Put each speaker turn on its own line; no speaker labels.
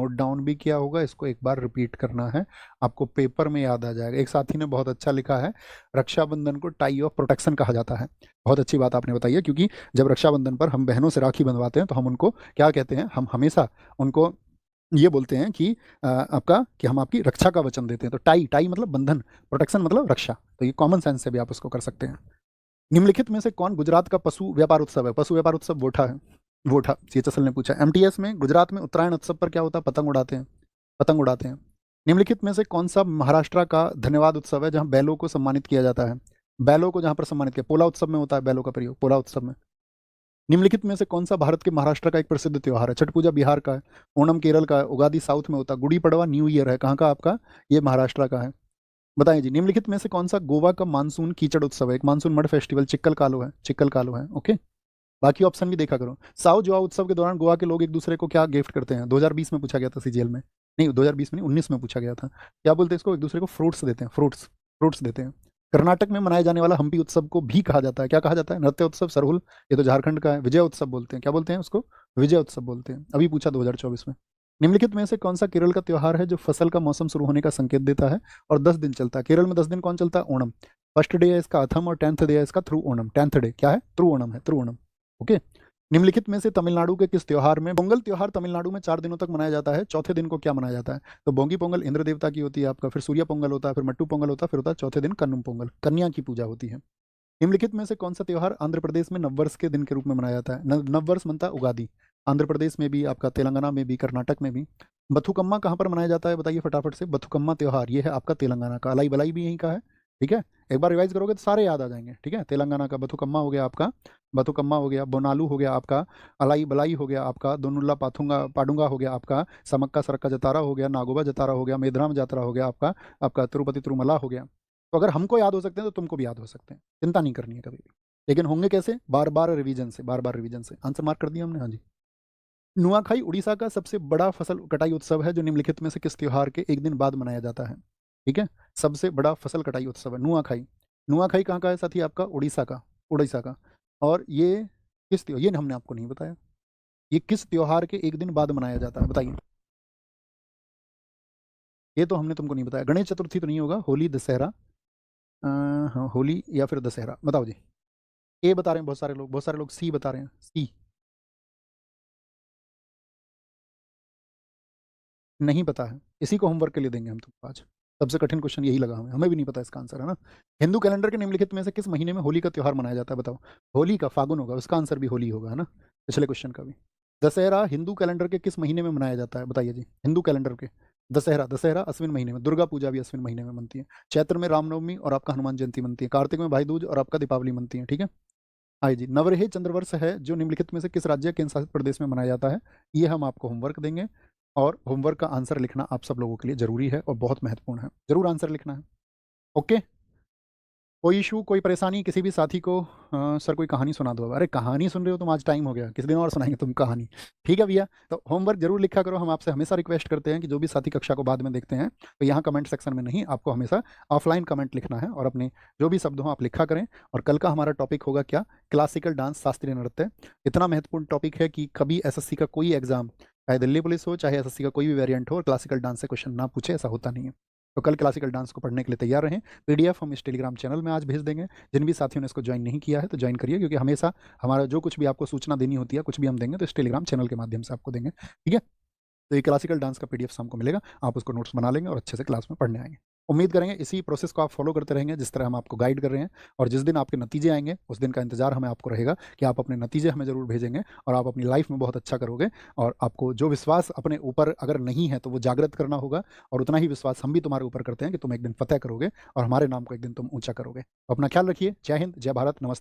Note down भी किया होगा, इसको एक बार रिपीट करना है, आपको पेपर में याद आ जाएगा। एक साथी ने बहुत अच्छा लिखा है, रक्षाबंधन को टाई ऑफ प्रोटेक्शन कहा जाता है। बहुत अच्छी बात आपने बताई है, क्योंकि जब रक्षाबंधन पर हम बहनों से राखी बंधवाते हैं तो हम उनको क्या कहते हैं, हम हमेशा उनको ये बोलते हैं कि आपका कि हम आपकी रक्षा का वचन देते हैं। तो टाई, टाई मतलब बंधन, प्रोटेक्शन मतलब रक्षा। तो ये कॉमन सेंस से भी आप उसको कर सकते हैं। निम्नलिखित में से कौन गुजरात का पशु व्यापार उत्सव है? पशु व्यापार उत्सव वोठा है। वोठा, सीएचएसएल ने पूछा। एमटीएस में गुजरात में उत्तरायण उत्सव पर क्या होता है? पतंग उड़ाते हैं, पतंग उड़ाते हैं। निम्नलिखित में से कौन सा महाराष्ट्र का धन्यवाद उत्सव है जहां बैलों को सम्मानित किया जाता है? बैलों को जहां पर सम्मानित किया, पोला उत्सव में होता है बैलों का प्रयोग, पोला उत्सव में। निम्नलिखित में से कौन सा भारत के महाराष्ट्र का एक प्रसिद्ध त्योहार है? छठ पूजा बिहार का है, ओणम केरल का है, उगादि साउथ में होता है, गुड़ी पड़वा न्यू ईयर है, कहाँ का आपका? ये महाराष्ट्र का है। बताइए जी, निम्नलिखित में से कौन सा गोवा का मानसून कीचड़ उत्सव है? एक मानसून मड फेस्टिवल, चिक्कल कालो है, चिक्कल कालो है। ओके, बाकी ऑप्शन भी देखा करो। साओ जुआ उत्सव के दौरान गोवा के लोग एक दूसरे को क्या गिफ्ट करते हैं? 2020 में पूछा गया था सीजीएल में, नहीं 2020 में नहीं, 19 में पूछा गया था। क्या बोलते हैं इसको? एक दूसरे को फ्रूट्स देते हैं, फ्रूट्स, फ्रूट्स देते हैं। कर्नाटक में मनाए जाने वाला हम्पी उत्सव को भी कहा जाता है, क्या कहा जाता है? नृत्य उत्सव, सरहुल, ये तो झारखंड का है। विजय उत्सव बोलते हैं, क्या बोलते हैं उसको? विजय उत्सव बोलते हैं, अभी पूछा 2024 में। निम्नलिखित में से कौन सा केरल का त्योहार है जो फसल का मौसम शुरू होने का संकेत देता है और 10 दिन चलता है? केरल में 10 दिन कौन चलता है? ओणम। फर्स्ट डे है इसका अथम और 10th डे है इसका थ्रू ओणम। 10th डे क्या है? थ्रू ओणम है, थ्रू ओणम। ओके। निम्नलिखित में से तमिलनाडु के किस त्योहार में, पोंगल त्योहार तमिलनाडु में 4 दिनों तक मनाया जाता है, चौथे दिन को क्या मनाया जाता है? तो बोंगी पोंगल इंद्र देवता की होती है आपका, फिर सूर्य पोंगल होता है, फिर मट्टू पोंगल होता है, फिर होता है चौथे दिन कन्नूम पोंगल, कन्या की पूजा होती है। निम्नलिखित में से कौन सा त्योहार आंध्र प्रदेश में नववर्ष के दिन के रूप में मनाया जाता है? नववर्ष बनता है उगादि, आंध्र प्रदेश में भी, आपका तेलंगाना में भी, कर्नाटक में भी। बथुकम्मा कहाँ पर मनाया जाता है? बताइए फटाफट से। बथुकम्मा त्योहार ये है आपका तेलंगाना का, अलाई बलाई भी यहीं का है। ठीक है, एक बार रिवाइज करोगे तो सारे याद आ जाएंगे। ठीक है, तेलंगाना का बथुकम्मा हो गया आपका, बथुकम्मा हो गया, बोनालू हो गया आपका, अलाई बलाई हो गया आपका, दोनुल्ला पाथुंगा पाडुंगा हो गया आपका, समक्का सरक्का जतारा हो गया, नागोबा जतारा हो गया, मेदराम जात्रा हो गया आपका, आपका तिरुपति तिरुमला हो गया। तो अगर हमको याद हो सकते हैं तो तुमको भी याद हो सकते हैं, चिंता नहीं करनी है कभी भी। लेकिन होंगे कैसे? बार बार रिवीजन से, बार बार रिवीजन से। आंसर मार्क कर दिया हमने, हाँ जी। नुआखाई उड़ीसा का सबसे बड़ा फसल कटाई उत्सव है जो निम्नलिखित में से किस त्योहार के एक दिन बाद मनाया जाता है? ठीक है, सबसे बड़ा फसल कटाई उत्सव है नुआखाई। नुआखाई कहाँ का है साथी? आपका उड़ीसा का, उड़ीसा का। और ये किस त्योहार, ये हमने आपको नहीं बताया, ये किस त्योहार के एक दिन बाद मनाया जाता है? बताइए। ये तो हमने तुमको नहीं बताया। गणेश चतुर्थी तो नहीं होगा, होली दशहरा, हाँ होली या फिर दशहरा। बताओ जी। ए बता रहे हैं बहुत सारे लोग, बहुत सारे लोग सी बता रहे हैं, सी। नहीं पता है, इसी को होमवर्क के लिए देंगे हम तुमको आज। सबसे कठिन क्वेश्चन यही लगा हमें, हमें भी नहीं पता इसका आंसर, है ना। हिंदू कैलेंडर के निम्नलिखित में से किस महीने में होली का त्योहार मनाया जाता है? बताओ। होली का फागुन होगा, उसका आंसर भी होली होगा, है ना, पिछले क्वेश्चन का भी। दशहरा हिंदू कैलेंडर के किस महीने में मनाया जाता है? बताइए जी, हिंदू कैलेंडर के। दशहरा, दशहरा अश्विन महीने में। दुर्गा पूजा भी अश्विन महीने में बनती है। चैत्र में रामनवमी और आपका हनुमान जयंती बनती है। कार्तिक में भाई दूज और आपका दीपावली बनती है। ठीक है, आइए जी। नवरेह चंद्रवर्ष है जो निम्नलिखित में से किस राज्य केंद्र शासित प्रदेश में मनाया जाता है? ये हम आपको होमवर्क देंगे, और होमवर्क का आंसर लिखना आप सब लोगों के लिए जरूरी है और बहुत महत्वपूर्ण है, जरूर आंसर लिखना है। ओके, कोई इशू, कोई परेशानी किसी भी साथी को? सर कोई कहानी सुना दो। अरे कहानी सुन रहे हो तुम? आज टाइम हो गया, किस दिन और सुनाएंगे तुम कहानी। ठीक है भैया, तो होमवर्क जरूर लिखा करो। हम आपसे हमेशा रिक्वेस्ट करते हैं कि जो भी साथी कक्षा को बाद में देखते हैं तो यहाँ कमेंट सेक्शन में नहीं, आपको हमेशा ऑफलाइन कमेंट लिखना है और अपने जो भी शब्द हो आप लिखा करें। और कल का हमारा टॉपिक होगा क्या? क्लासिकल डांस, शास्त्रीय नृत्य। इतना महत्वपूर्ण टॉपिक है कि कभी एसएससी का कोई एग्जाम, चाहे दिल्ली पुलिस हो चाहे एसएससी का कोई भी वेरिएंट हो, और क्लासिकल डांस से क्वेश्चन ना पूछे, ऐसा होता नहीं है। तो कल क्लासिकल डांस को पढ़ने के लिए तैयार रहें। पीडीएफ हम इस टेलीग्राम चैनल में आज भेज देंगे। जिन भी साथियों ने इसको ज्वाइन नहीं किया है तो ज्वाइन करिए, क्योंकि हमेशा हमारा जो कुछ भी आपको सूचना देनी होती है, कुछ भी हम देंगे तो इस टेलीग्राम चैनल के माध्यम से आपको देंगे। ठीक है, तो ये क्लासिकल डांस का पीडीएफ शाम को मिलेगा, आप उसको नोट्स बना लेंगे और अच्छे से क्लास में पढ़ने आएंगे। उम्मीद करेंगे इसी प्रोसेस को आप फॉलो करते रहेंगे जिस तरह हम आपको गाइड कर रहे हैं। और जिस दिन आपके नतीजे आएंगे उस दिन का इंतजार हमें आपको रहेगा कि आप अपने नतीजे हमें ज़रूर भेजेंगे और आप अपनी लाइफ में बहुत अच्छा करोगे। और आपको जो विश्वास अपने ऊपर अगर नहीं है तो वो जागृत करना होगा, और उतना ही विश्वास हम भी तुम्हारे ऊपर करते हैं कि तुम एक दिन फतेह करोगे और हमारे नाम को एक दिन तुम ऊंचा करोगे। तो अपना ख्याल रखिए। जय हिंद, जय भारत, नमस्ते।